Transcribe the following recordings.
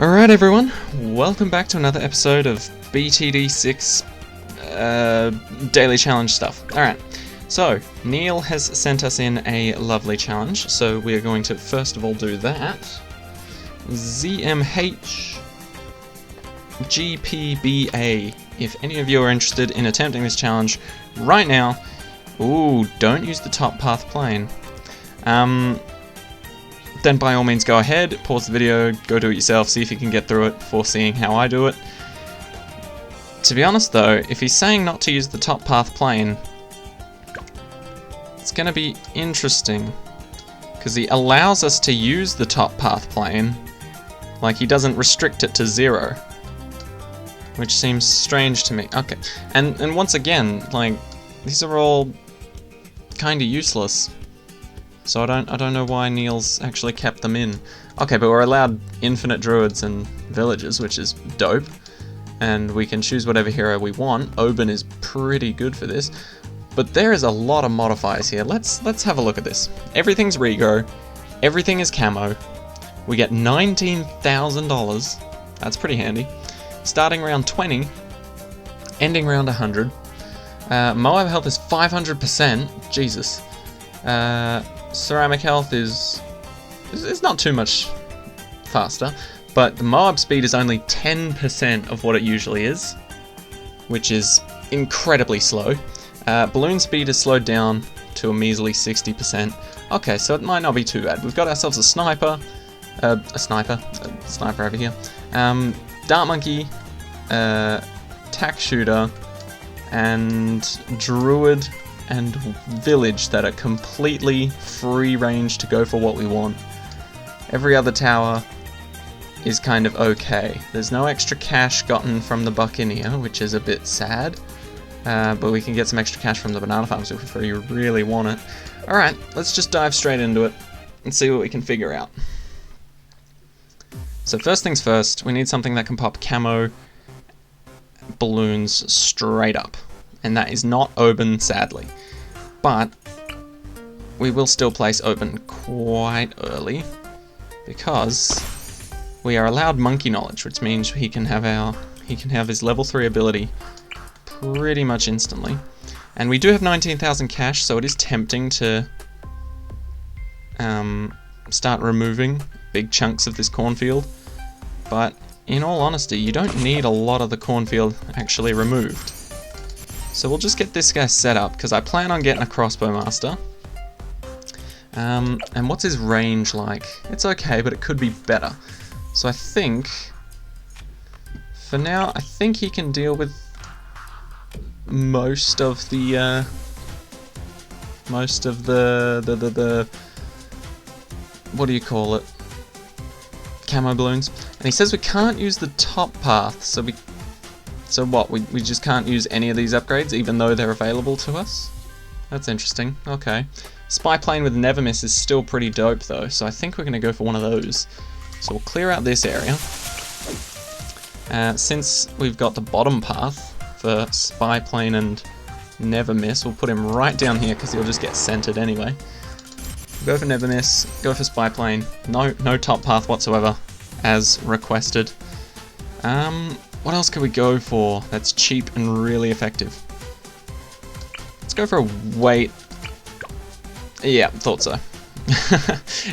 Alright everyone, welcome back to another episode of BTD6 daily challenge stuff. Alright, so Neel has sent us in a lovely challenge, so we are going to first of all do that. ZMH GPBA. If any of you are interested in attempting this challenge right now, ooh, don't use the top path plane. Then by all means go ahead, pause the video, go do it yourself, see if you can get through it before seeing how I do it. To be honest though, if he's saying not to use the top path plane, it's gonna be interesting, because he allows us to use the top path plane, like he doesn't restrict it to 0. Which seems strange to me. Okay, and once again, like, these are all kinda useless. So I don't know why Neel's actually kept them in. Okay, but we're allowed infinite druids and villages, which is dope. And we can choose whatever hero we want. Oban is pretty good for this. But there is a lot of modifiers here. Let's have a look at this. Everything's Rego. Everything is camo. We get $19,000. That's pretty handy. Starting round 20. Ending round 100. Moab health is 500%. Jesus. Ceramic health is not too much faster, but the Moab speed is only 10% of what it usually is, which is incredibly slow. Balloon speed is slowed down to a measly 60%. Okay, so it might not be too bad. We've got ourselves a sniper over here, dart monkey, tack shooter, and druid and village that are completely free range to go for what we want. Every other tower is kind of okay. There's no extra cash gotten from the Buccaneer, which is a bit sad, but we can get some extra cash from the banana farms if we really want it. Alright, let's just dive straight into it and see what we can figure out. So first things first, we need something that can pop camo balloons straight up. And that is not Oban, sadly. But we will still place Oban quite early, because we are allowed monkey knowledge, which means he can have his level 3 ability pretty much instantly. And we do have 19,000 cash, so it is tempting to start removing big chunks of this cornfield. But in all honesty, you don't need a lot of the cornfield actually removed. So we'll just get this guy set up, because I plan on getting a crossbow master. And what's his range like? It's okay, but it could be better. So I think, for now, I think he can deal with most of the what do you call it? Camo balloons. And he says we can't use the top path, so what, we just can't use any of these upgrades even though they're available to us? That's interesting, okay. Spy plane with never miss is still pretty dope though, so I think we're going to go for one of those. So we'll clear out this area. Since we've got the bottom path for spy plane and never miss, we'll put him right down here because he'll just get centered anyway. We'll go for never miss, go for spy plane, no top path whatsoever, as requested. What else could we go for that's cheap and really effective? Let's go for a wait. Yeah, thought so.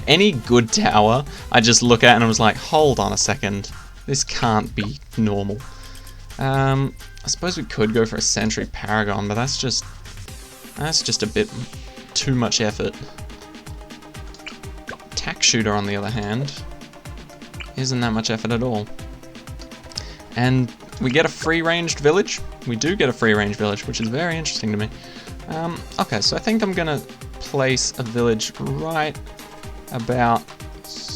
Any good tower, I just look at and I was like, hold on a second. This can't be normal. I suppose we could go for a Sentry Paragon, but that's just a bit too much effort. Tack Shooter, on the other hand, isn't that much effort at all. And we get a free-ranged village. We do get a free-ranged village, which is very interesting to me. Okay, so I think I'm gonna place a village right about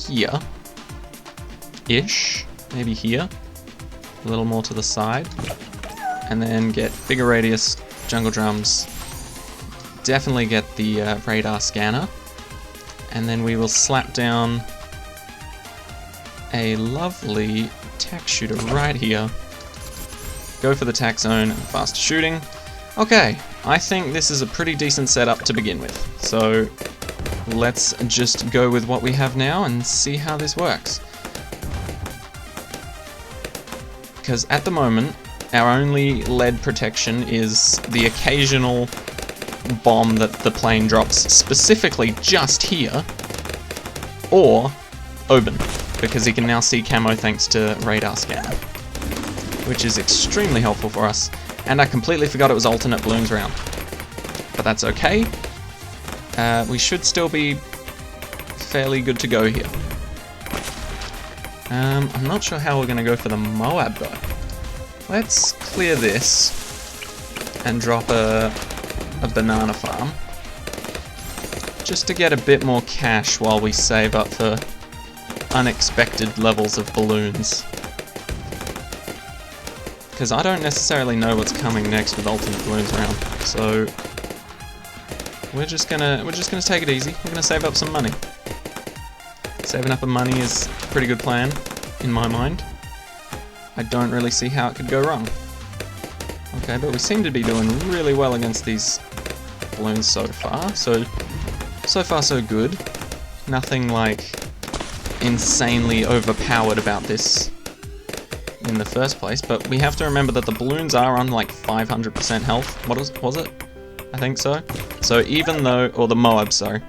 here-ish. Maybe here. A little more to the side. And then get bigger radius jungle drums. Definitely get the radar scanner. And then we will slap down a lovely tack shooter right here. Go for the tack zone and fast shooting. Okay, I think this is a pretty decent setup to begin with. So let's just go with what we have now and see how this works. Because at the moment, our only lead protection is the occasional bomb that the plane drops specifically just here, or Oben, because he can now see camo thanks to radar scanner, which is extremely helpful for us. And I completely forgot it was alternate balloons round, but that's okay. We should still be fairly good to go here. I'm not sure how we're going to go for the Moab though. Let's clear this and drop a banana farm, just to get a bit more cash while we save up for unexpected levels of balloons. Because I don't necessarily know what's coming next with alternate balloons round, so we're just gonna take it easy. We're gonna save up some money. Saving up money is a pretty good plan in my mind. I don't really see how it could go wrong. Okay, but we seem to be doing really well against these balloons so far. So far so good. Nothing like insanely overpowered about this in the first place, but we have to remember that the balloons are on like 500% health. What was it? I think so. So even though, or the Moab, sorry.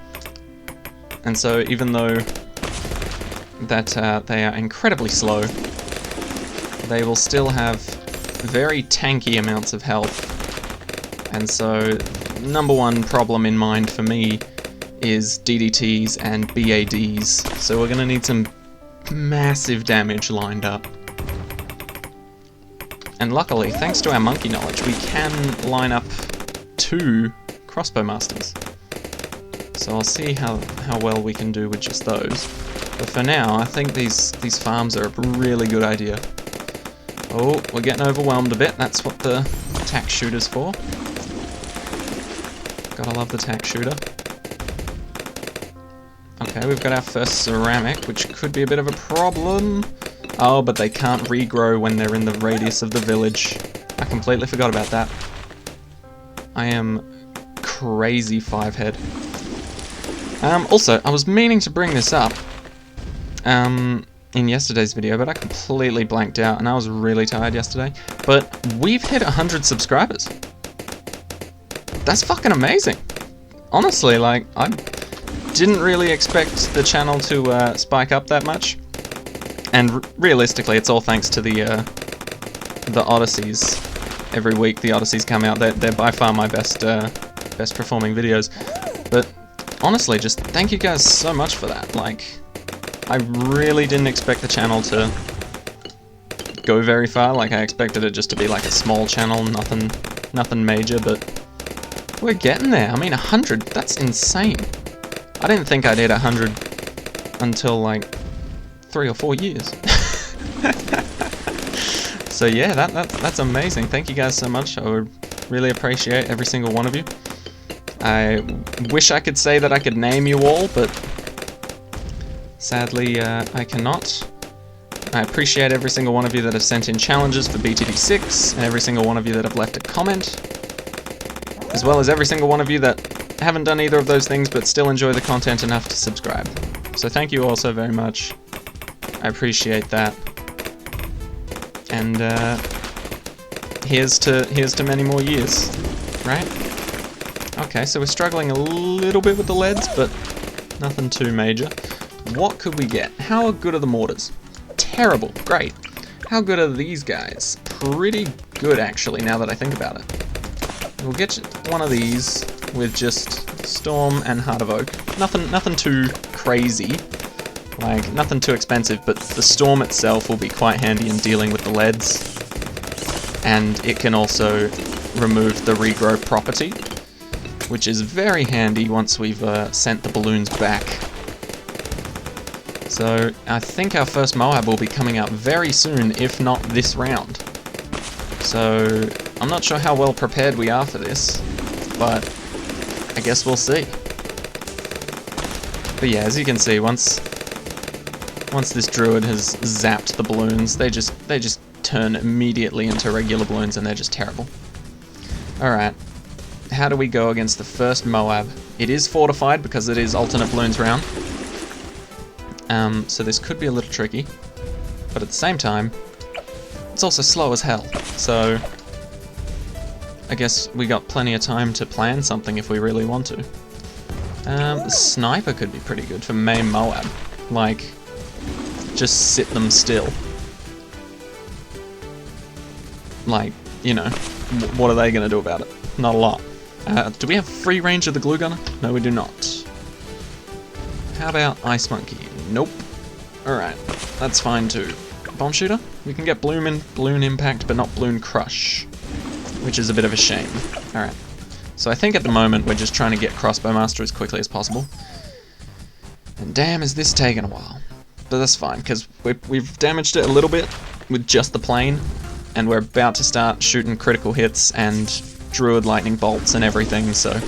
And so even though that they are incredibly slow, they will still have very tanky amounts of health. And so, number one problem in mind for me is DDTs and BADs. So we're gonna need some massive damage lined up. And luckily, thanks to our monkey knowledge, we can line up 2 crossbow masters. So I'll see how well we can do with just those. But for now, I think these farms are a really good idea. Oh, we're getting overwhelmed a bit. That's what the tack shooter's for. Gotta love the tack shooter. Okay, we've got our first ceramic, which could be a bit of a problem. Oh, but they can't regrow when they're in the radius of the village. I completely forgot about that. I am crazy 5-head. Also, I was meaning to bring this up in yesterday's video, but I completely blanked out and I was really tired yesterday. But we've hit 100 subscribers. That's fucking amazing. Honestly, like, I didn't really expect the channel to spike up that much. And realistically, it's all thanks to the Odysseys. Every week the Odysseys come out. They're by far my best performing videos. But honestly, just thank you guys so much for that. Like, I really didn't expect the channel to go very far. Like, I expected it just to be like a small channel, nothing major, but we're getting there. I mean, 100, that's insane. I didn't think I'd hit 100 until like 3 or 4 years. So yeah, that's amazing. Thank you guys so much. I would really appreciate every single one of you. I wish I could say that I could name you all, but sadly I cannot. I appreciate every single one of you that have sent in challenges for BTD6, and every single one of you that have left a comment, as well as every single one of you that haven't done either of those things but still enjoy the content enough to subscribe. So thank you all so very much. I appreciate that. And here's to many more years, right? Okay, so we're struggling a little bit with the leads, but nothing too major. What could we get? How good are the mortars? Terrible. Great. How good are these guys? Pretty good, actually, now that I think about it. We'll get one of these with just Storm and Heart of Oak. Nothing too crazy. Like, nothing too expensive, but the Storm itself will be quite handy in dealing with the leads. And it can also remove the regrow property, which is very handy once we've sent the balloons back. So I think our first Moab will be coming out very soon, if not this round. So I'm not sure how well prepared we are for this, but I guess we'll see. But yeah, as you can see, once this druid has zapped the balloons, they just turn immediately into regular balloons, and they're just terrible. Alright, how do we go against the first Moab? It is fortified because it is alternate balloons round. So this could be a little tricky, but at the same time, it's also slow as hell, so I guess we got plenty of time to plan something if we really want to. The sniper could be pretty good for main Moab. Like, just sit them still. Like, you know, what are they gonna do about it? Not a lot. Do we have free range of the glue gunner? No, we do not. How about Ice Monkey? Nope. Alright, that's fine too. Bomb shooter? We can get balloon impact, but not balloon crush, which is a bit of a shame. Alright. So I think at the moment we're just trying to get Crossbow Master as quickly as possible. And damn, is this taking a while. But that's fine, because we've damaged it a little bit with just the plane, and we're about to start shooting critical hits and Druid lightning bolts and everything, so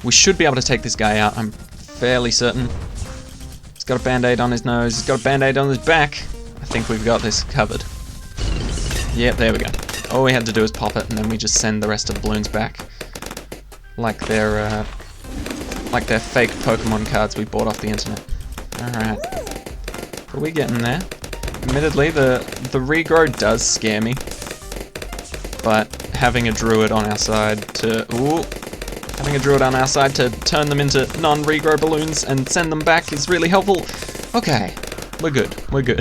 we should be able to take this guy out, I'm fairly certain. He's got a band-aid on his nose, he's got a band-aid on his back. I think we've got this covered. Yep, there we go. All we had to do is pop it, and then we just send the rest of the balloons back. Like they're fake Pokemon cards we bought off the internet. Alright. Are we getting there? Admittedly, the regrow does scare me. But having a druid on our side to turn them into non-regrow balloons and send them back is really helpful. Okay, we're good. We're good.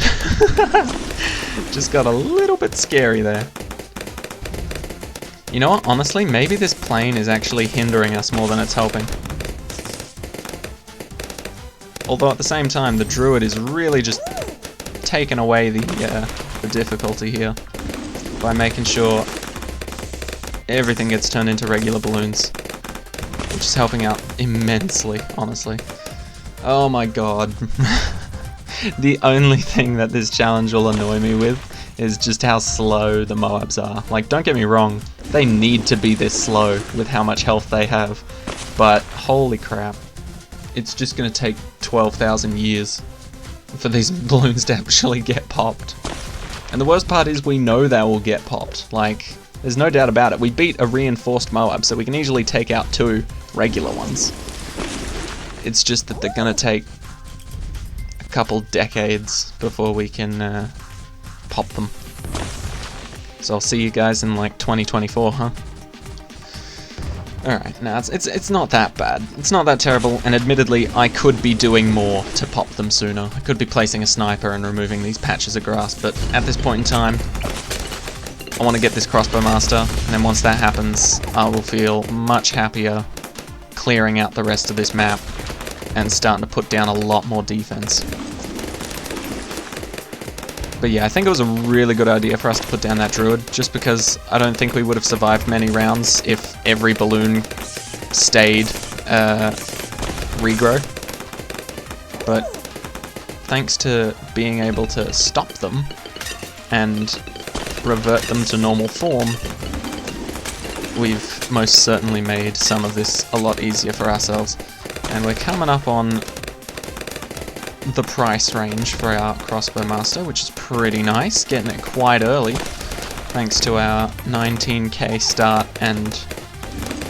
Just got a little bit scary there. You know what? Honestly, maybe this plane is actually hindering us more than it's helping. Although at the same time, the druid is really just taking away the difficulty here by making sure everything gets turned into regular balloons, which is helping out immensely, honestly. Oh my god. The only thing that this challenge will annoy me with is just how slow the Moabs are. Like, don't get me wrong, they need to be this slow with how much health they have, but holy crap, it's just gonna take 12,000 years for these balloons to actually get popped. And the worst part is we know they will get popped. Like, there's no doubt about it. We beat a reinforced Moab, so we can easily take out 2 regular ones. It's just that they're gonna take a couple decades before we can pop them. So I'll see you guys in like 2024, huh? Alright, now it's not that bad. It's not that terrible, and admittedly, I could be doing more to pop them sooner. I could be placing a sniper and removing these patches of grass, but at this point in time, I want to get this Crossbow Master, and then once that happens, I will feel much happier clearing out the rest of this map and starting to put down a lot more defense. But yeah, I think it was a really good idea for us to put down that druid, just because I don't think we would have survived many rounds if every balloon stayed regrow. But thanks to being able to stop them and revert them to normal form, we've most certainly made some of this a lot easier for ourselves. And we're coming up on the price range for our Crossbow Master, which is pretty nice, getting it quite early, thanks to our 19k start and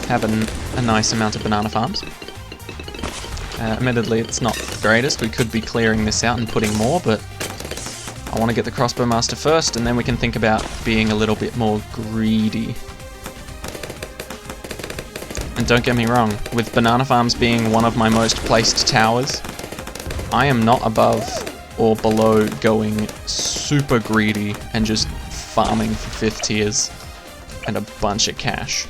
having a nice amount of banana farms. Admittedly, it's not the greatest. We could be clearing this out and putting more, but I want to get the Crossbow Master first, and then we can think about being a little bit more greedy. And don't get me wrong, with banana farms being one of my most placed towers, I am not above or below going super greedy and just farming for 5th tiers and a bunch of cash.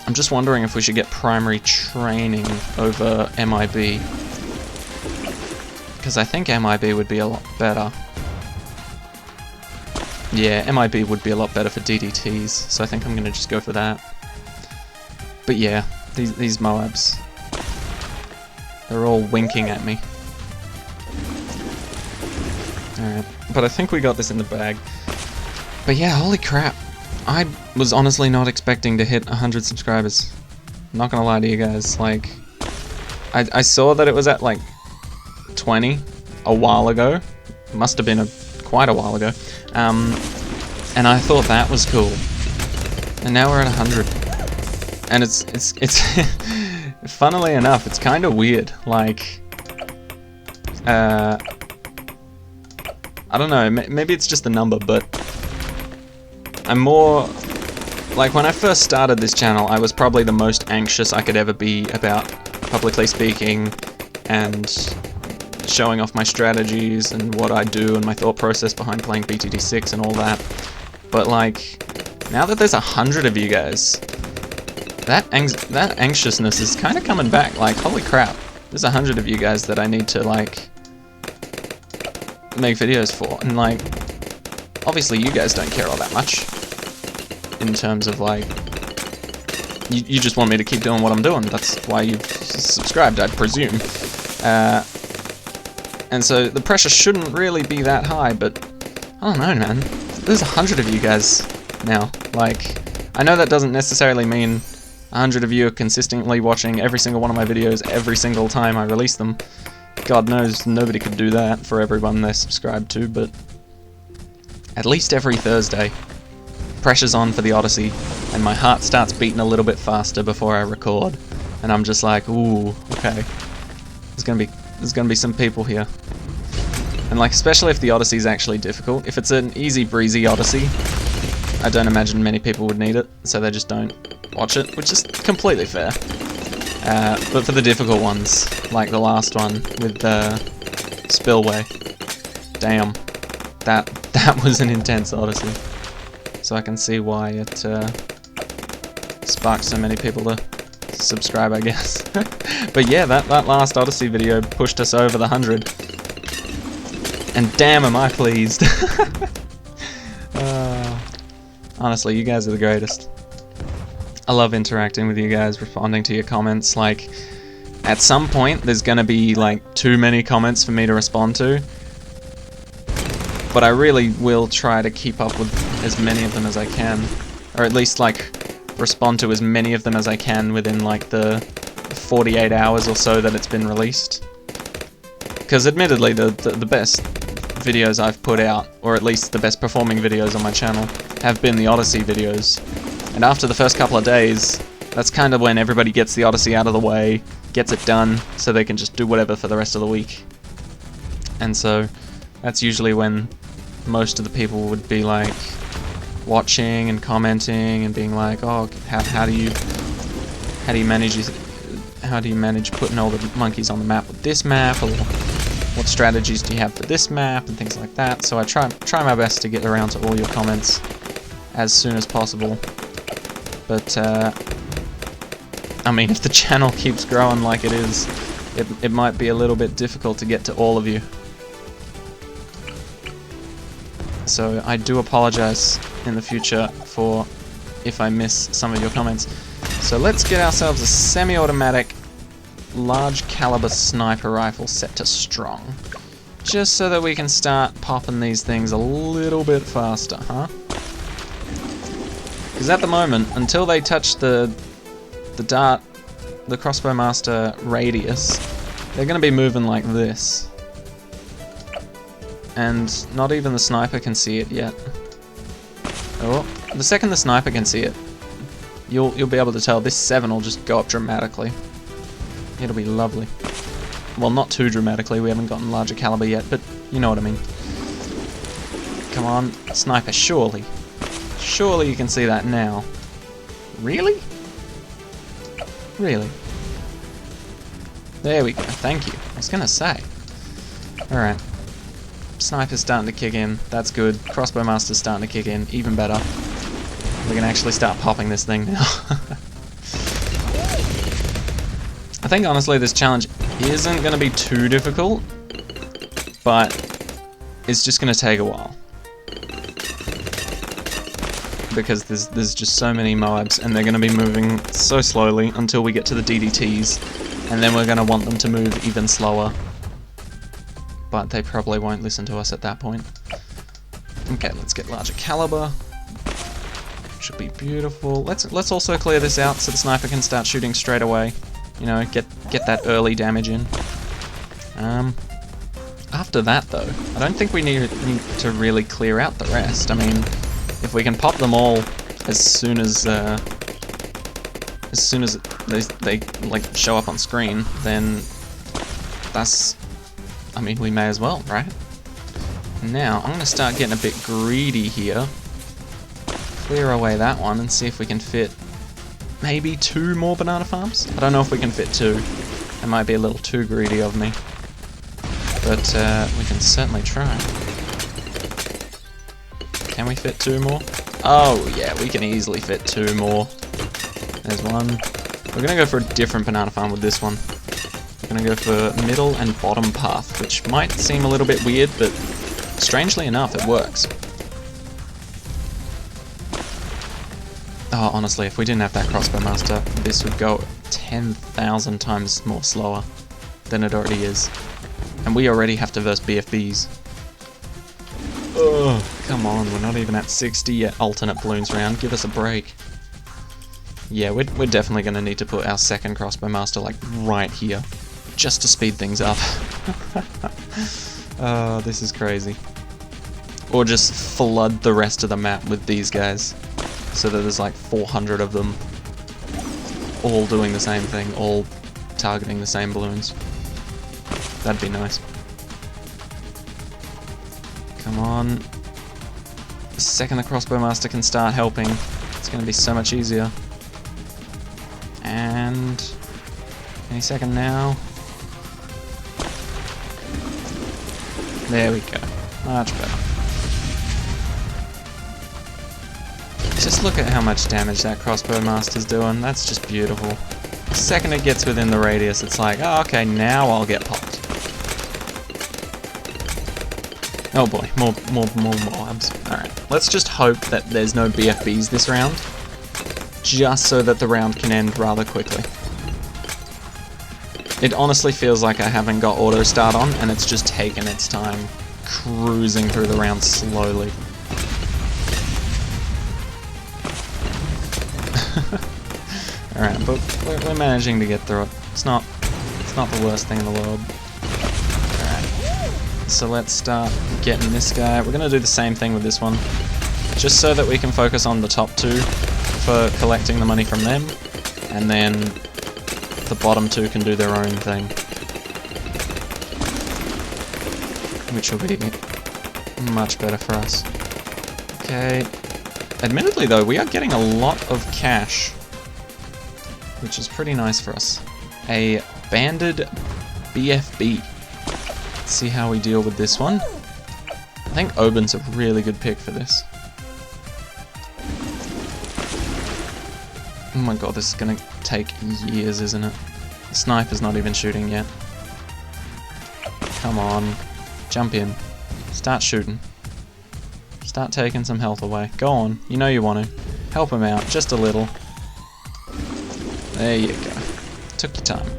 I'm just wondering if we should get primary training over MIB, because I think MIB would be a lot better. Yeah, MIB would be a lot better for DDTs, so I think I'm going to just go for that. But yeah, these Moabs, they're all winking at me. Alright, but I think we got this in the bag. But yeah, holy crap. I was honestly not expecting to hit 100 subscribers. I'm not gonna lie to you guys, like, I saw that it was at like 20 a while ago. Must have been quite a while ago. And I thought that was cool. And now we're at 100. And it's funnily enough, it's kind of weird. Like, I I don't know, maybe it's just the number, but I'm more... Like, when I first started this channel, I was probably the most anxious I could ever be about publicly speaking and showing off my strategies and what I do and my thought process behind playing BTD6 and all that. But, like, now that there's 100 of you guys, that anxiousness is kind of coming back. Like, holy crap, there's 100 of you guys that I need to, like, make videos for. And, like, obviously you guys don't care all that much in terms of, like, you just want me to keep doing what I'm doing. That's why you've subscribed, I presume. And so the pressure shouldn't really be that high, but I don't know, man. There's 100 of you guys now. Like, I know that doesn't necessarily mean 100 of you are consistently watching every single one of my videos every single time I release them. God knows nobody could do that for everyone they're subscribed to, but at least every Thursday, pressure's on for the Odyssey, and my heart starts beating a little bit faster before I record, and I'm just like, ooh, okay, there's gonna be some people here. And, like, especially if the Odyssey is actually difficult. If it's an easy breezy Odyssey, I don't imagine many people would need it, so they just don't watch it, which is completely fair. But for the difficult ones, like the last one with Spillway, damn, that was an intense Odyssey. So I can see why it sparked so many people to subscribe, I guess. But yeah, that last Odyssey video pushed us over the 100. And damn am I pleased. Honestly, you guys are the greatest. I love interacting with you guys, responding to your comments. Like, at some point there's gonna be like too many comments for me to respond to, but I really will try to keep up with as many of them as I can, or at least like respond to as many of them as I can within like the 48 hours or so that it's been released. Because admittedly the best videos I've put out, or at least the best performing videos on my channel, have been the Odyssey videos. And after the first couple of days, that's kind of when everybody gets the Odyssey out of the way, gets it done, so they can just do whatever for the rest of the week. And so that's usually when most of the people would be like watching and commenting and being like, oh, how do you manage putting all the monkeys on the map with this map, or what strategies do you have for this map, and things like that. So I try my best to get around to all your comments as soon as possible. But I mean, if the channel keeps growing like it is, it might be a little bit difficult to get to all of you. So I do apologize in the future for if I miss some of your comments. So let's get ourselves a semi-automatic large caliber sniper rifle set to strong, just so that we can start popping these things a little bit faster, huh? Because at the moment, until they touch the crossbow master radius, they're going to be moving like this. And not even the sniper can see it yet. Oh, the second the sniper can see it, you'll be able to tell this 7 will just go up dramatically. It'll be lovely. Well, not too dramatically, we haven't gotten larger caliber yet, but you know what I mean. Come on, sniper, surely. Surely you can see that now. Really? Really? There we go, thank you. I was gonna say. Alright. Sniper's starting to kick in, that's good. Crossbow master's starting to kick in, even better. We can actually start popping this thing now. I think honestly this challenge isn't going to be too difficult, but it's just going to take a while. Because there's just so many Moabs, and they're going to be moving so slowly until we get to the DDTs, and then we're going to want them to move even slower. But they probably won't listen to us at that point. Okay, let's get larger caliber. Should be beautiful. Let's also clear this out so the sniper can start shooting straight away. You know, get that early damage in. After that though, I don't think we need to really clear out the rest. I mean, if we can pop them all as soon as they like show up on screen, then that's, I mean, we may as well, right? Now, I'm going to start getting a bit greedy here. Clear away that one and see if we can fit maybe 2 more banana farms. I don't know if we can fit 2. It might be a little too greedy of me. But we can certainly try. Can we fit 2 more? Oh yeah, we can easily fit 2 more. There's one. We're going to go for a different banana farm with this one. We're going to go for middle and bottom path, which might seem a little bit weird, but strangely enough, it works. Oh, honestly, if we didn't have that crossbow master, this would go 10,000 times more slower than it already is. And we already have to verse BFBs. Ugh, come on, we're not even at 60 yet. Alternate balloons round, give us a break. Yeah, we're definitely going to need to put our second crossbow master, like, right here. Just to speed things up. Oh, this is crazy. Or just flood the rest of the map with these guys. So that there's like 400 of them. All doing the same thing, all targeting the same balloons. That'd be nice. Come on. The second the crossbow master can start helping, it's going to be so much easier. And any second now. There we go. Much better. Just look at how much damage that crossbow master's doing. That's just beautiful. The second it gets within the radius, it's like, oh, okay, now I'll get popped. Oh boy, more mobs. Alright, let's just hope that there's no BFBs this round. Just so that the round can end rather quickly. It honestly feels like I haven't got auto start on, and it's just taken its time, cruising through the round slowly. Alright, but we're managing to get through it. It's not the worst thing in the world. Alright, so let's start getting this guy. We're gonna do the same thing with this one, just so that we can focus on the top 2 for collecting the money from them, and then the bottom 2 can do their own thing, which will be much better for us. Okay. Admittedly though, we are getting a lot of cash, which is pretty nice for us. A banded BFB. Let's see how we deal with this one. I think Oben's a really good pick for this. Oh my god, this is gonna take years, isn't it? The sniper's not even shooting yet. Come on. Jump in. Start shooting. Start taking some health away. Go on. You know you want to. Help him out. Just a little. There you go. Took your time.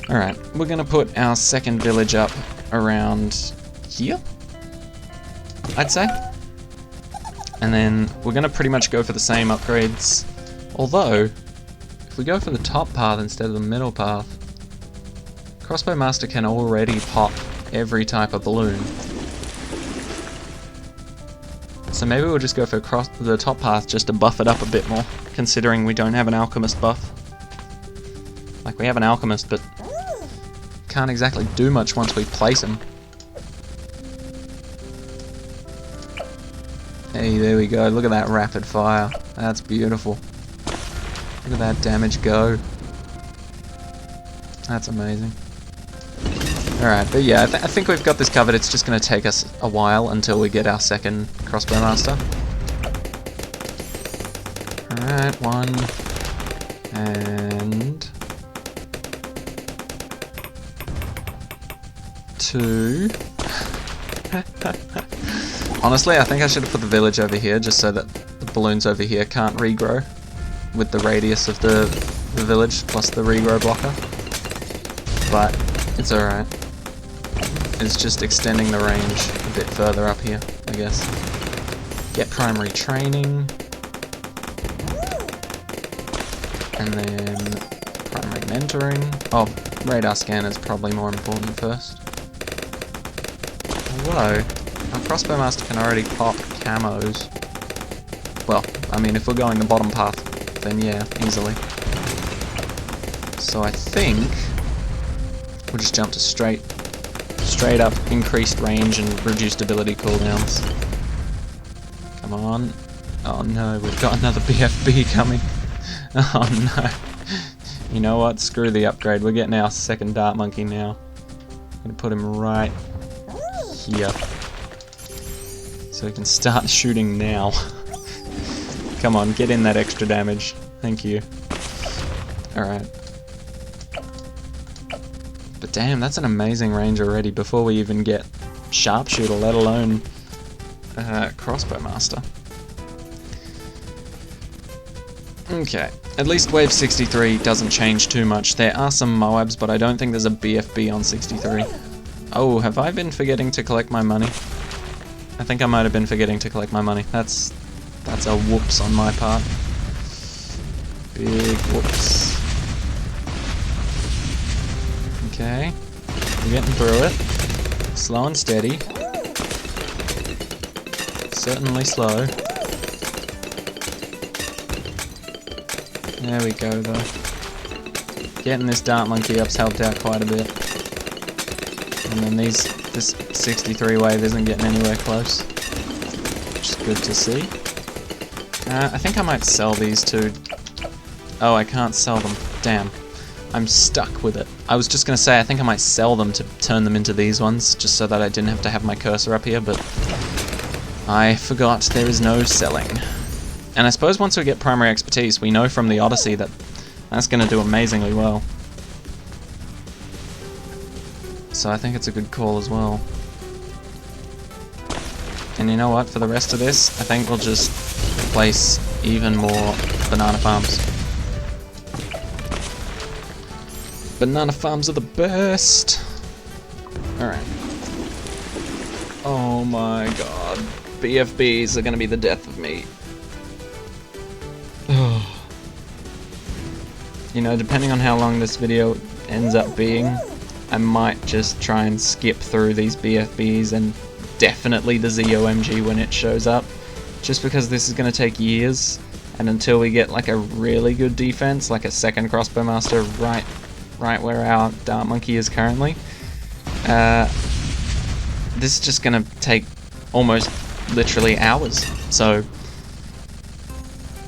Alright, we're gonna put our second village up around here, I'd say. And then we're gonna pretty much go for the same upgrades. Although, if we go for the top path instead of the middle path, Crossbow Master can already pop every type of balloon. So maybe we'll just go for the top path just to buff it up a bit more, considering we don't have an alchemist buff. Like, we have an alchemist, but can't exactly do much once we place him. Hey, there we go. Look at that rapid fire. That's beautiful. Look at that damage go. That's amazing. Alright, but yeah, I think we've got this covered. It's just going to take us a while until we get our second crossbow master. Alright, 1. And 2. Honestly, I think I should have put the village over here just so that the balloons over here can't regrow with the radius of the village plus the regrow blocker. But it's alright. It's just extending the range a bit further up here, I guess. Get primary training. And then primary mentoring. Oh, radar scan is probably more important first. Although, our crossbow master can already pop camos. Well, I mean, if we're going the bottom path, then yeah, easily. So I think we'll just jump to straight straight up increased range and reduced ability cooldowns. Come on. Oh no, we've got another BFB coming. Oh no. You know what? Screw the upgrade. We're getting our second Dart Monkey now. I'm gonna put him right here. So we can start shooting now. Come on, get in that extra damage. Thank you. Alright. But damn, that's an amazing range already before we even get Sharpshooter, let alone Crossbow Master. Okay, at least Wave 63 doesn't change too much. There are some Moabs, but I don't think there's a BFB on 63. Oh, have I been forgetting to collect my money? I think I might have been forgetting to collect my money. That's a whoops on my part. Big whoops. Okay, we're getting through it. Slow and steady. Certainly slow. There we go though. Getting this Dart Monkey up's helped out quite a bit. And then this 63 wave isn't getting anywhere close. Which is good to see. I think I might sell these two. Oh, I can't sell them. Damn. I'm stuck with it. I was just gonna say I think I might sell them to turn them into these ones, just so that I didn't have to have my cursor up here, but I forgot there is no selling. And I suppose once we get primary expertise, we know from the Odyssey that that's gonna do amazingly well. So I think it's a good call as well. And you know what, for the rest of this, I think we'll just place even more banana farms. Banana farms are the best! Alright. Oh my god. BFBs are gonna be the death of me. You know, depending on how long this video ends up being, I might just try and skip through these BFBs and definitely the ZOMG when it shows up. Just because this is going to take years, and until we get like a really good defense, like a second Crossbow Master right where our Dart Monkey is currently, this is just going to take almost literally hours. So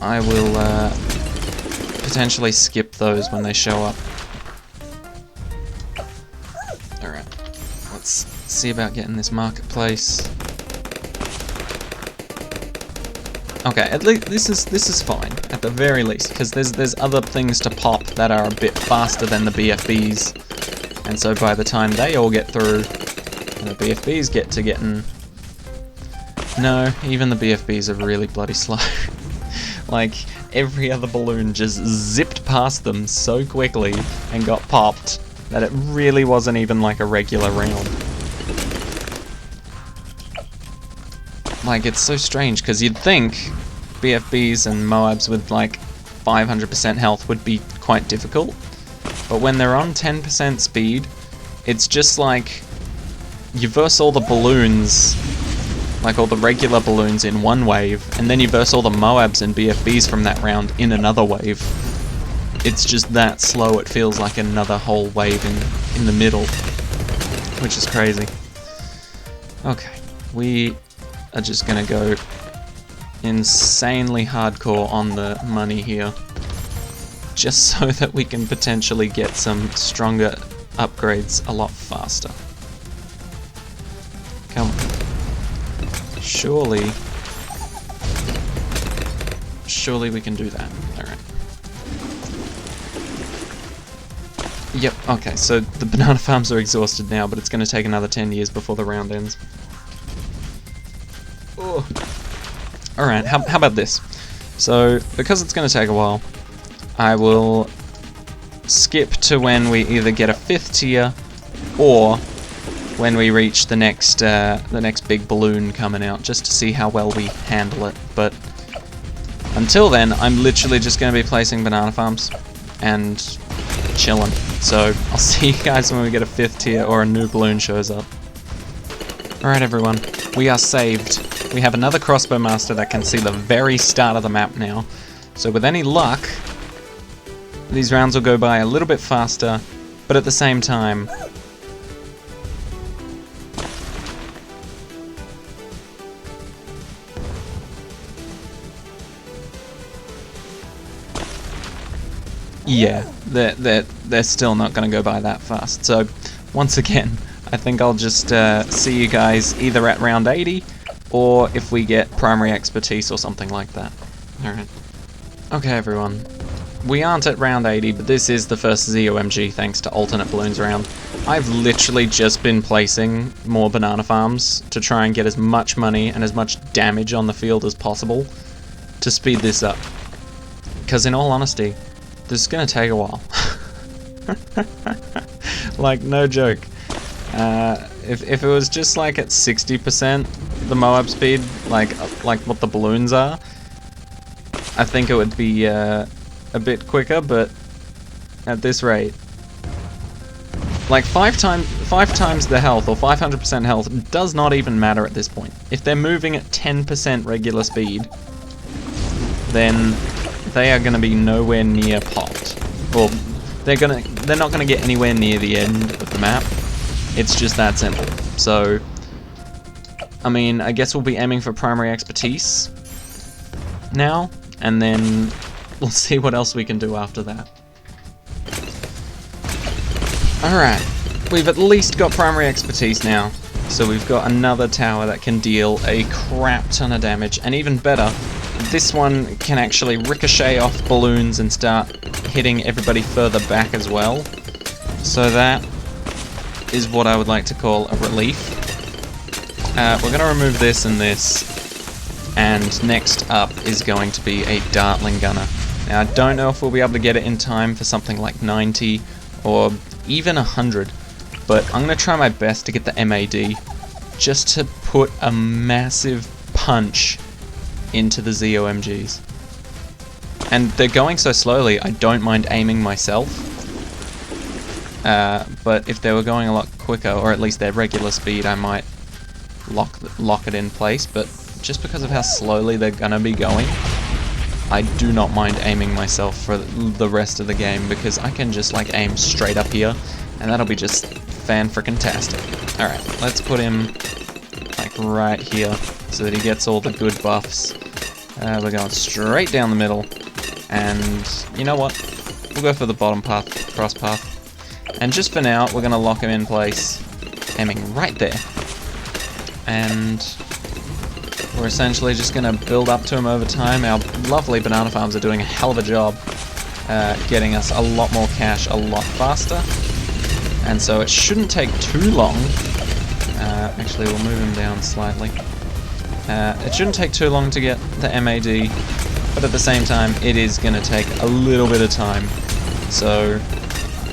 I will potentially skip those when they show up. Alright, let's see about getting this marketplace. Okay, at least this is fine at the very least, because there's other things to pop that are a bit faster than the BFBs, and so by the time they all get through, and the BFBs get to getting... No, even the BFBs are really bloody slow. Like, every other balloon just zipped past them so quickly and got popped that it really wasn't even like a regular round. Like, it's so strange, because you'd think BFBs and Moabs with like 500% health would be quite difficult, but when they're on 10% speed, it's just like you verse all the balloons, like all the regular balloons in one wave, and then you verse all the Moabs and BFBs from that round in another wave. It's just that slow, it feels like another whole wave in the middle, which is crazy. Okay, we are just gonna go insanely hardcore on the money here, just so that we can potentially get some stronger upgrades a lot faster. Come on. Surely we can do that. Alright. Yep, okay, so the banana farms are exhausted now, but it's going to take another 10 years before the round ends. Oh. Alright, how about this? So, because it's going to take a while, I will skip to when we either get a 5th tier, or when we reach the next big balloon coming out, just to see how well we handle it. But until then, I'm literally just going to be placing banana farms and chilling. So I'll see you guys when we get a 5th tier or a new balloon shows up. Alright everyone, we are saved. We have another Crossbow Master that can see the very start of the map now. So with any luck, these rounds will go by a little bit faster, but at the same time, yeah, they're still not going to go by that fast. So, once again, I think I'll just see you guys either at round 80, or if we get primary expertise or something like that. Alright. Okay, everyone. We aren't at round 80, but this is the first ZOMG thanks to alternate balloons round. I've literally just been placing more banana farms to try and get as much money and as much damage on the field as possible to speed this up. Because in all honesty, this is going to take a while. Like, no joke. If it was just like at 60% the Moab speed, like what the balloons are, I think it would be a bit quicker, but at this rate, like 5 times the health or 500% health does not even matter at this point. If they're moving at 10% regular speed, then they are going to be nowhere near popped. Well, they're not going to get anywhere near the end of the map. It's just that simple. So, I mean, I guess we'll be aiming for primary expertise now, and then we'll see what else we can do after that. Alright, we've at least got primary expertise now, so we've got another tower that can deal a crap ton of damage, and even better, this one can actually ricochet off balloons and start hitting everybody further back as well. So that is what I would like to call a relief. We're going to remove this and this, and next up is going to be a Dartling Gunner. Now I don't know if we'll be able to get it in time for something like 90 or even 100, but I'm going to try my best to get the MAD just to put a massive punch into the ZOMGs. And they're going so slowly, I don't mind aiming myself. But if they were going a lot quicker, or at least their regular speed, I might lock it in place. But just because of how slowly they're gonna be going, I do not mind aiming myself for the rest of the game, because I can just like aim straight up here, and that'll be just fan-frickin-tastic. Alright, let's put him like right here, so that he gets all the good buffs. We're going straight down the middle, and you know what? We'll go for the bottom path, cross path. And just for now, we're going to lock him in place, aiming right there. And we're essentially just going to build up to him over time. Our lovely banana farms are doing a hell of a job getting us a lot more cash a lot faster. And so it shouldn't take too long. Actually, we'll move him down slightly. It shouldn't take too long to get the MAD, but at the same time, it is going to take a little bit of time. So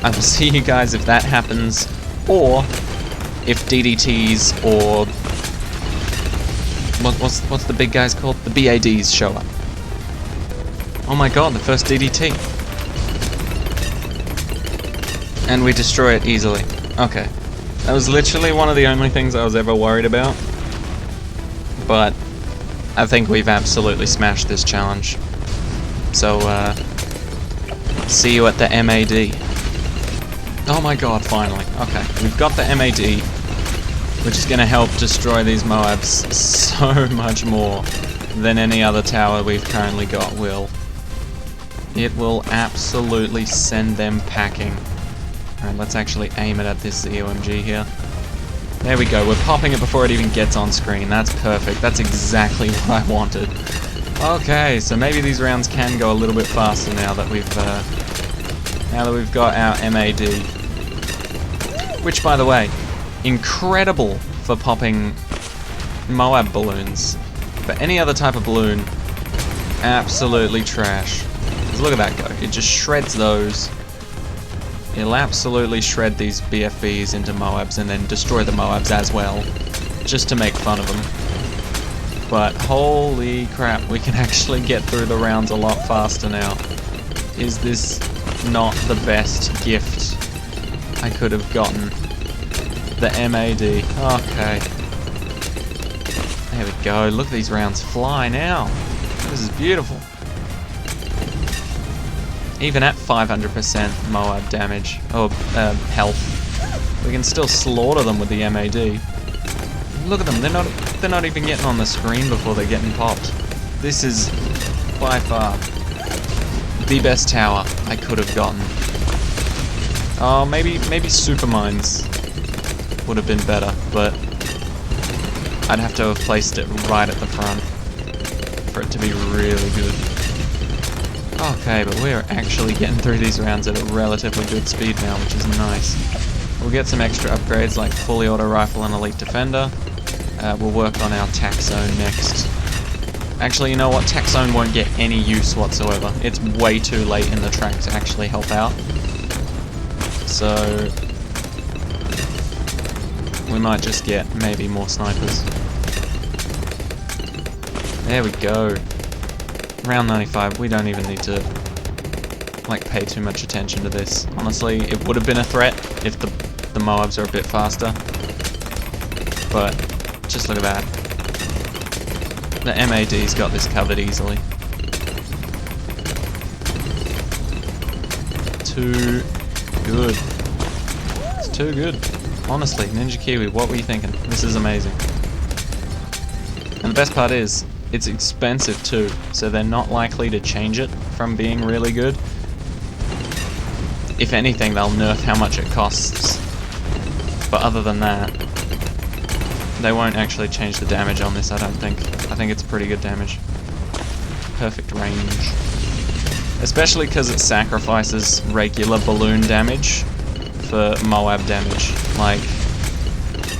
I will see you guys if that happens, or if DDTs or what's the big guys called? The BADs show up. Oh my god, the first DDT. And we destroy it easily. Okay. That was literally one of the only things I was ever worried about. But I think we've absolutely smashed this challenge. So, see you at the MAD. Oh my god, finally. Okay, we've got the MAD, which is going to help destroy these Moabs so much more than any other tower we've currently got will. It will absolutely send them packing. Alright, let's actually aim it at this ZOMG here. There we go, we're popping it before it even gets on screen. That's perfect, that's exactly what I wanted. Okay, so maybe these rounds can go a little bit faster now that we've got our MAD. Which, by the way, incredible for popping Moab balloons. But any other type of balloon, absolutely trash. Because look at that go, it just shreds those. It'll absolutely shred these BFBs into Moabs and then destroy the Moabs as well, just to make fun of them. But holy crap, we can actually get through the rounds a lot faster now. Is this not the best gift I could have gotten? The MAD. Okay. There we go. Look at these rounds fly now. This is beautiful. Even at 500% Moab damage, or health, we can still slaughter them with the MAD. Look at them, they're not even getting on the screen before they're getting popped. This is by far the best tower I could have gotten. Oh, maybe super mines would have been better, but I'd have to have placed it right at the front for it to be really good. Okay, but we're actually getting through these rounds at a relatively good speed now, which is nice. We'll get some extra upgrades like fully auto rifle and elite defender. We'll work on our tac zone next. Actually, you know what? Tac zone won't get any use whatsoever. It's way too late in the track to actually help out. So we might just get maybe more snipers. There we go. Round 95, we don't even need to like pay too much attention to this. Honestly, it would have been a threat if the Moabs are a bit faster. But just look at that. The MAD's got this covered easily. Too good. It's too good. Honestly, Ninja Kiwi, what were you thinking? This is amazing. And the best part is, it's expensive too, so they're not likely to change it from being really good. If anything, they'll nerf how much it costs. But other than that, they won't actually change the damage on this, I don't think. I think it's pretty good damage. Perfect range. Especially because it sacrifices regular balloon damage for Moab damage. Like,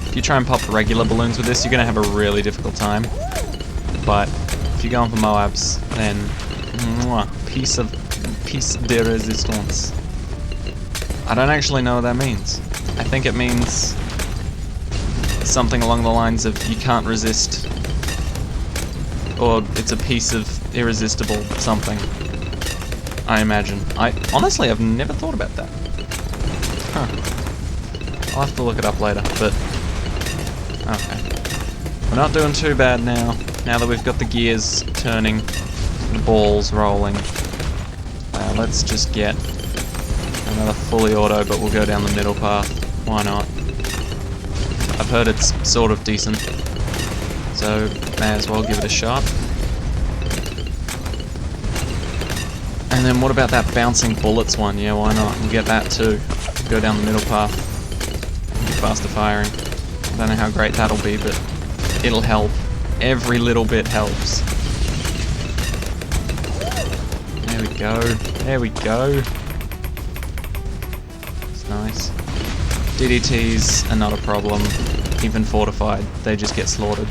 if you try and pop regular balloons with this, you're going to have a really difficult time. But if you're going for Moabs, then piece de resistance. I don't actually know what that means. I think it means something along the lines of you can't resist, or it's a piece of irresistible something, I imagine. Honestly, I've never thought about that. Huh. I'll have to look it up later, but okay. We're not doing too bad now that we've got the gears turning, the balls rolling. Let's just get another fully auto, but we'll go down the middle path. Why not? I've heard it's sort of decent, so may as well give it a shot. And then what about that bouncing bullets one? Yeah, why not? We'll get that too. Go down the middle path. Get faster firing. I don't know how great that'll be, but it'll help. Every little bit helps. There we go. There we go. It's nice. DDTs are not a problem. Even fortified, they just get slaughtered.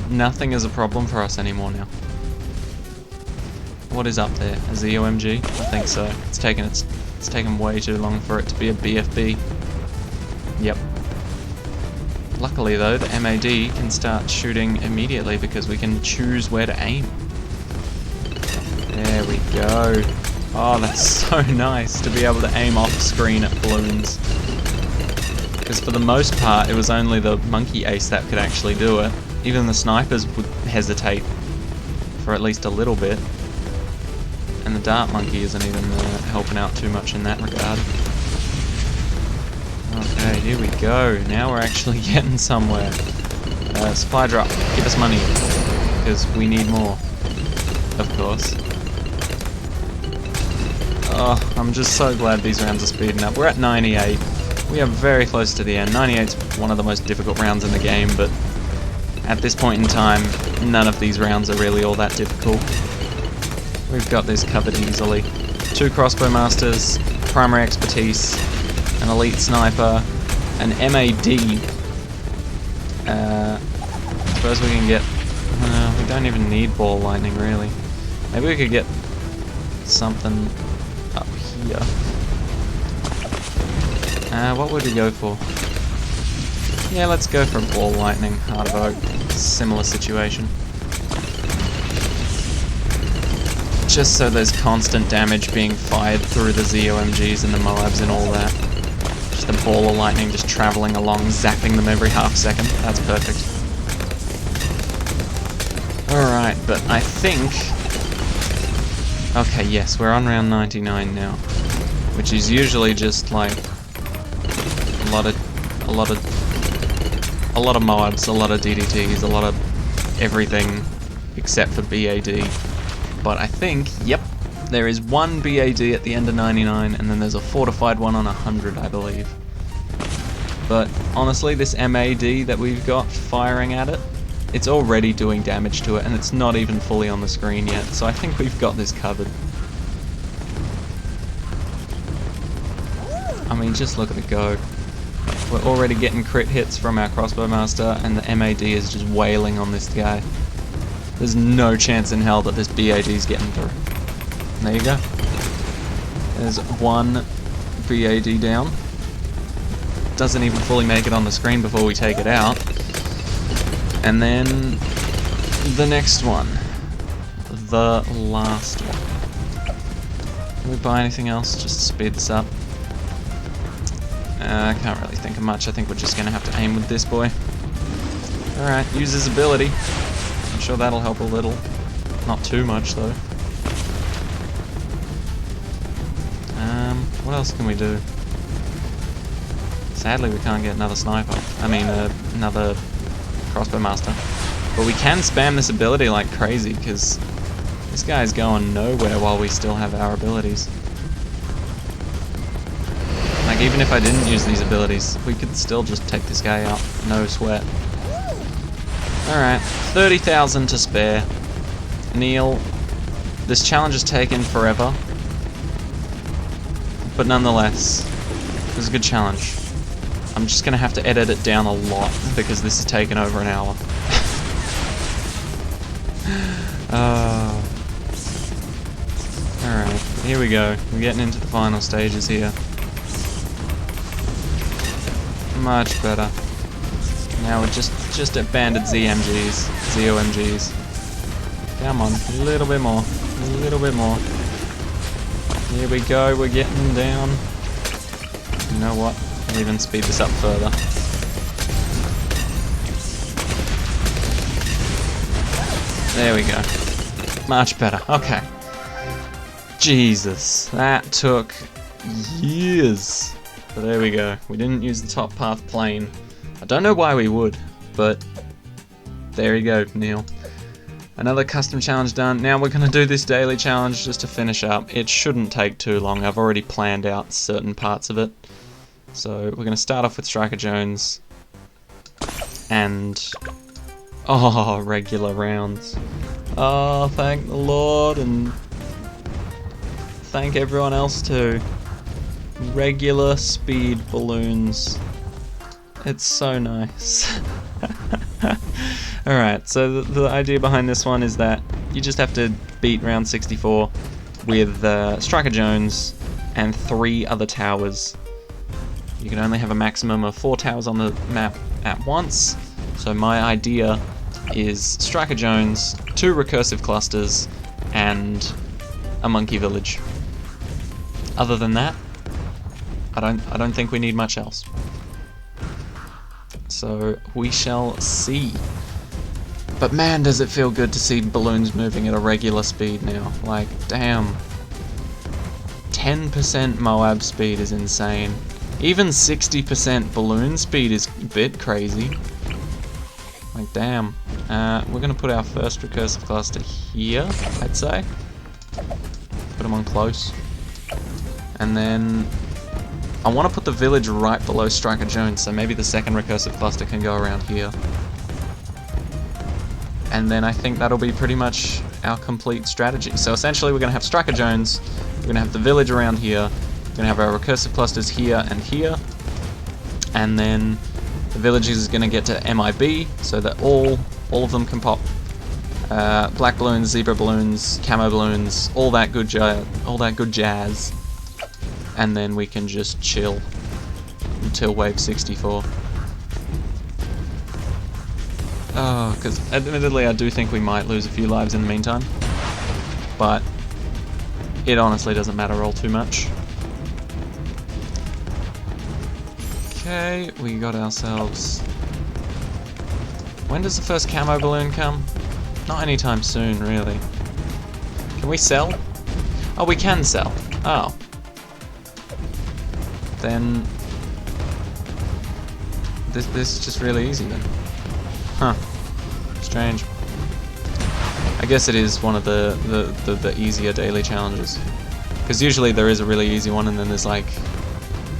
Nothing is a problem for us anymore now. What is up there? A ZOMG? I think so. It's taken way too long for it to be a BFB. Yep. Luckily though, the MAD can start shooting immediately because we can choose where to aim. There we go. Oh, that's so nice to be able to aim off screen at balloons. Because for the most part, it was only the monkey ace that could actually do it. Even the snipers would hesitate for at least a little bit. And the dart monkey isn't even helping out too much in that regard. Okay, here we go. Now we're actually getting somewhere. Supply drop. Give us money. Because we need more. Of course. Oh, I'm just so glad these rounds are speeding up. We're at 98. We are very close to the end. 98's one of the most difficult rounds in the game, but at this point in time, none of these rounds are really all that difficult. We've got this covered easily. 2 crossbow masters, primary expertise, an elite sniper, an MAD. Suppose we can get... we don't even need ball lightning, really. Maybe we could get something up here. What would we go for? Yeah, let's go for ball lightning, Heart of Oak. Similar situation. Just so there's constant damage being fired through the ZOMGs and the Moabs and all that. Just a ball of lightning just travelling along, zapping them every half second. That's perfect. Alright, but I think... Okay, yes, we're on round 99 now. Which is usually just like... A lot of Moabs, a lot of DDTs, a lot of everything except for BAD. But I think, yep, There is one BAD at the end of 99, and then there's a fortified one on 100, I believe. But honestly, this MAD that we've got firing at it, it's already doing damage to it, and it's not even fully on the screen yet, so I think we've got this covered. I mean, just look at it go. We're already getting crit hits from our crossbow master, and the MAD is just wailing on this guy. There's no chance in hell that this BAD is getting through. And there you go. There's one BAD down. Doesn't even fully make it on the screen before we take it out. And then the next one. The last one. Can we buy anything else just to speed this up? I can't really think of much. I think we're just going to have to aim with this boy. Alright, use his ability. I'm sure that'll help a little. Not too much, though. What else can we do? Sadly, we can't get another sniper. I mean, another crossbow master. But we can spam this ability like crazy, because this guy's going nowhere while we still have our abilities. Like, even if I didn't use these abilities, we could still just take this guy out. No sweat. Alright, 30,000 to spare. Neel, this challenge has taken forever. But nonetheless, it was a good challenge. I'm just going to have to edit it down a lot, because this has taken over an hour. Alright, here we go. We're getting into the final stages here. Much better. Now we're just at banded ZMGs, ZOMGs. Come on, a little bit more, a little bit more. Here we go, we're getting down. You know what? I'll even speed this up further. There we go. Much better. Okay. Jesus, that took years. But there we go. We didn't use the top path plane. I don't know why we would, but there you go, Neel. Another custom challenge done. Now we're going to do this daily challenge just to finish up. It shouldn't take too long. I've already planned out certain parts of it. So we're going to start off with Striker Jones. And... oh, regular rounds. Oh, thank the Lord, and thank everyone else too. Regular speed balloons. It's so nice. Alright, so the idea behind this one is that you just have to beat round 64 with Striker Jones and 3 other towers. You can only have a maximum of 4 towers on the map at once, so my idea is Striker Jones, 2 recursive clusters, and a monkey village. Other than that, I don't think we need much else. So we shall see. But man, does it feel good to see balloons moving at a regular speed now. Like, damn. 10% Moab speed is insane. Even 60% balloon speed is a bit crazy. Like, damn. We're gonna put our first recursive cluster here, I'd say. Put them on close. And then I want to put the village right below Striker Jones, so maybe the second recursive cluster can go around here. And then I think that'll be pretty much our complete strategy. So essentially we're going to have Striker Jones, we're going to have the village around here, we're going to have our recursive clusters here and here, and then the village is going to get to MIB, so that all of them can pop. Black balloons, zebra balloons, camo balloons, all that good jazz. And then we can just chill until wave 64. Oh, because admittedly I do think we might lose a few lives in the meantime, but it honestly doesn't matter all too much. Okay, we got ourselves... when does the first camo balloon come? Not anytime soon, really. Can we sell? Oh, we can sell. Oh. Then... This is just really easy then. Huh. Strange. I guess it is one of the easier daily challenges. Because usually there is a really easy one, and then there's like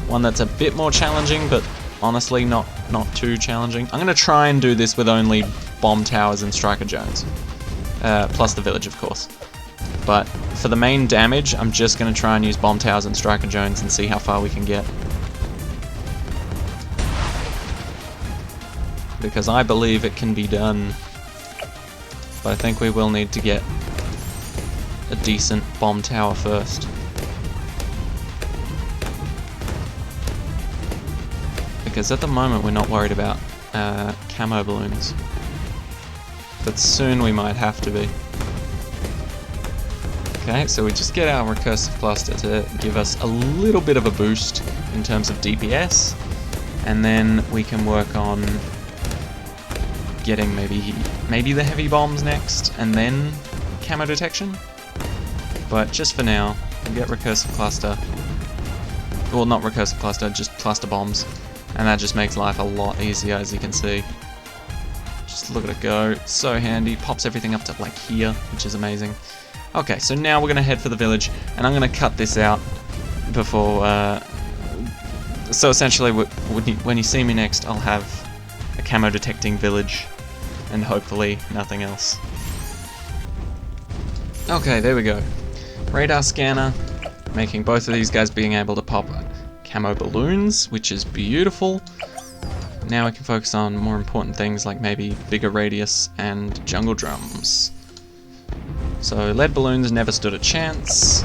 one that's a bit more challenging, but honestly not too challenging. I'm gonna try and do this with only bomb towers and striker zones, plus the village, of course. But for the main damage, I'm just gonna try and use bomb towers and striker zones and see how far we can get. Because I believe it can be done, but I think we will need to get a decent bomb tower first. Because at the moment we're not worried about camo balloons, but soon we might have to be. Okay, so we just get our recursive cluster to give us a little bit of a boost in terms of DPS, and then we can work on getting maybe the heavy bombs next, and then camo detection. But just for now, we'll get recursive cluster. Well, not recursive cluster, just cluster bombs. And that just makes life a lot easier, as you can see. Just look at it go, it's so handy. Pops everything up to like here, which is amazing. Okay, so now we're gonna head for the village, and I'm gonna cut this out before, so essentially when you see me next, I'll have a camo detecting village, and hopefully nothing else. Okay, there we go. Radar scanner, making both of these guys being able to pop camo balloons, which is beautiful. Now we can focus on more important things like maybe bigger radius and jungle drums. So lead balloons never stood a chance.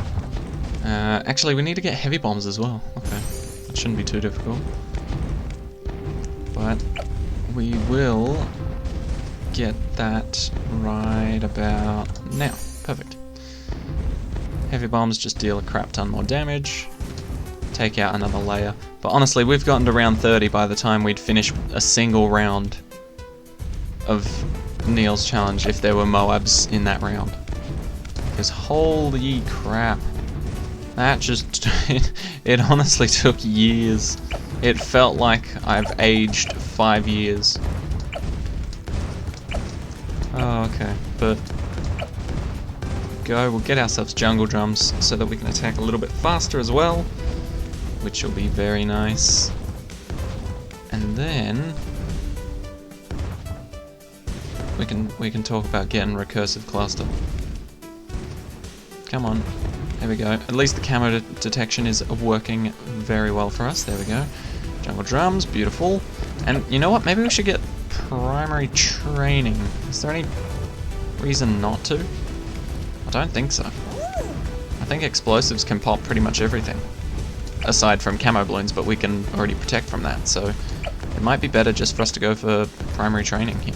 Actually, we need to get heavy bombs as well. Okay, that shouldn't be too difficult. But we will get that right about now. Perfect. Heavy bombs just deal a crap ton more damage. Take out another layer. But honestly, we've gotten to round 30 by the time we'd finish a single round of Neel's challenge if there were Moabs in that round. Because holy crap. That just... it honestly took years. It felt like I've aged 5 years. Oh, okay. But... we'll get ourselves jungle drums so that we can attack a little bit faster as well, which will be very nice. And then we can talk about getting recursive cluster. Come on, there we go. At least the camo detection is working very well for us. There we go. Jungle drums, beautiful. And you know what? Maybe we should get primary training. Is there any reason not to? I don't think so. I think explosives can pop pretty much everything, aside from camo balloons, but we can already protect from that, so it might be better just for us to go for primary training here.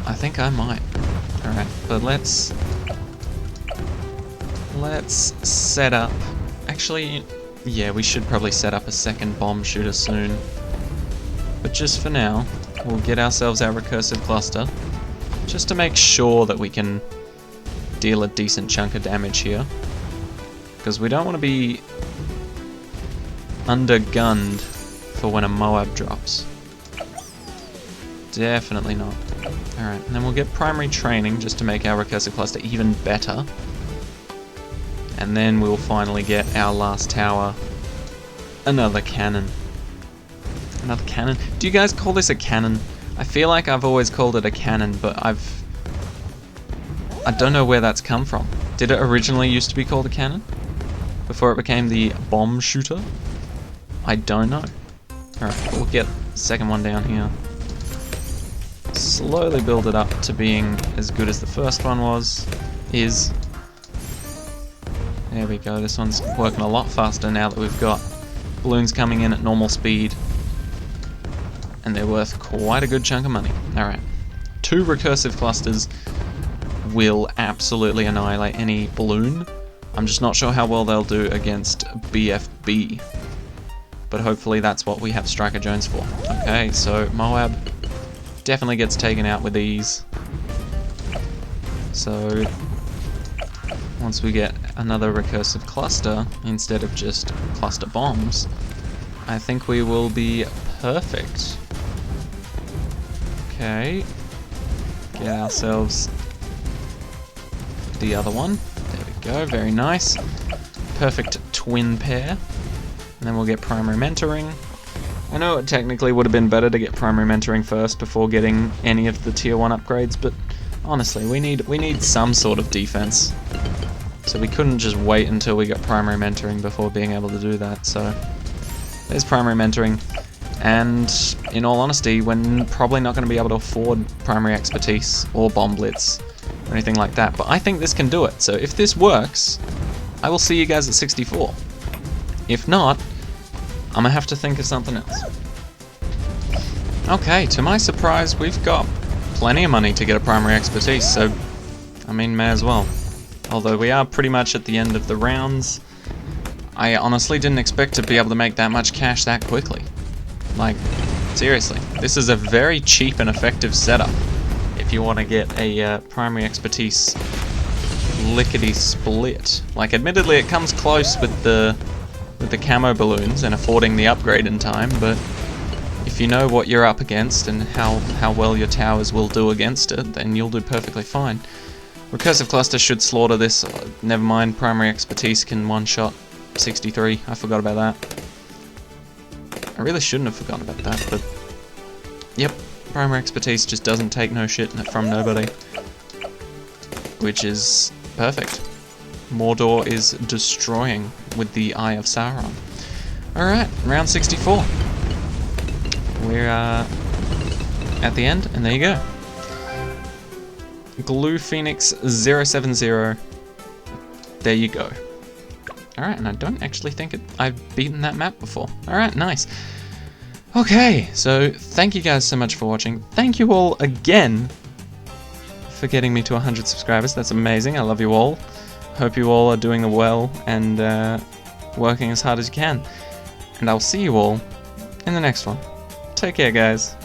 I think I might. Alright, but let's set up... Actually, yeah, we should probably set up a second bomb shooter soon. But just for now, we'll get ourselves our recursive cluster, just to make sure that we can deal a decent chunk of damage here. Because we don't want to be undergunned for when a Moab drops. Definitely not. Alright, and then we'll get primary training just to make our recursive cluster even better. And then we'll finally get our last tower. Another cannon. Another cannon? Do you guys call this a cannon? I feel like I've always called it a cannon, but I don't know where that's come from. Did it originally used to be called a cannon? Before it became the bomb shooter? I don't know. Alright, we'll get the second one down here. Slowly build it up to being as good as the first one is. There we go, this one's working a lot faster now that we've got balloons coming in at normal speed. And they're worth quite a good chunk of money. Alright, 2 recursive clusters will absolutely annihilate any balloon. I'm just not sure how well they'll do against BFB. But hopefully that's what we have Striker Jones for. Okay, so Moab definitely gets taken out with ease. So once we get another recursive cluster instead of just cluster bombs, I think we will be perfect. Okay. get ourselves the other one. There we go, very nice. Perfect twin pair. And then we'll get primary mentoring. I know it technically would have been better to get primary mentoring first before getting any of the tier 1 upgrades, but honestly, we need some sort of defense. So we couldn't just wait until we got primary mentoring before being able to do that. So there's primary mentoring. And in all honesty, we're probably not going to be able to afford primary expertise or bomb blitz or anything like that. But I think this can do it. So if this works, I will see you guys at 64. If not, I'm gonna have to think of something else. Okay, to my surprise, we've got plenty of money to get a primary expertise, so I mean, may as well. Although we are pretty much at the end of the rounds, I honestly didn't expect to be able to make that much cash that quickly. Like, seriously, this is a very cheap and effective setup if you want to get a primary expertise lickety-split. Like, admittedly, it comes close with the camo balloons and affording the upgrade in time, but if you know what you're up against and how well your towers will do against it, then you'll do perfectly fine. Recursive Cluster should slaughter this. Never mind, primary expertise can one-shot 63. I forgot about that. I really shouldn't have forgotten about that, but yep, primary expertise just doesn't take no shit from nobody, which is perfect. Mordor is destroying with the Eye of Sauron. Alright, round 64. We're at the end, and there you go. GluePhoenix070. There you go. Alright, and I don't actually think I've beaten that map before. Alright, nice. Okay, so thank you guys so much for watching. Thank you all again for getting me to 100 subscribers. That's amazing. I love you all. Hope you all are doing well and working as hard as you can. And I'll see you all in the next one. Take care, guys.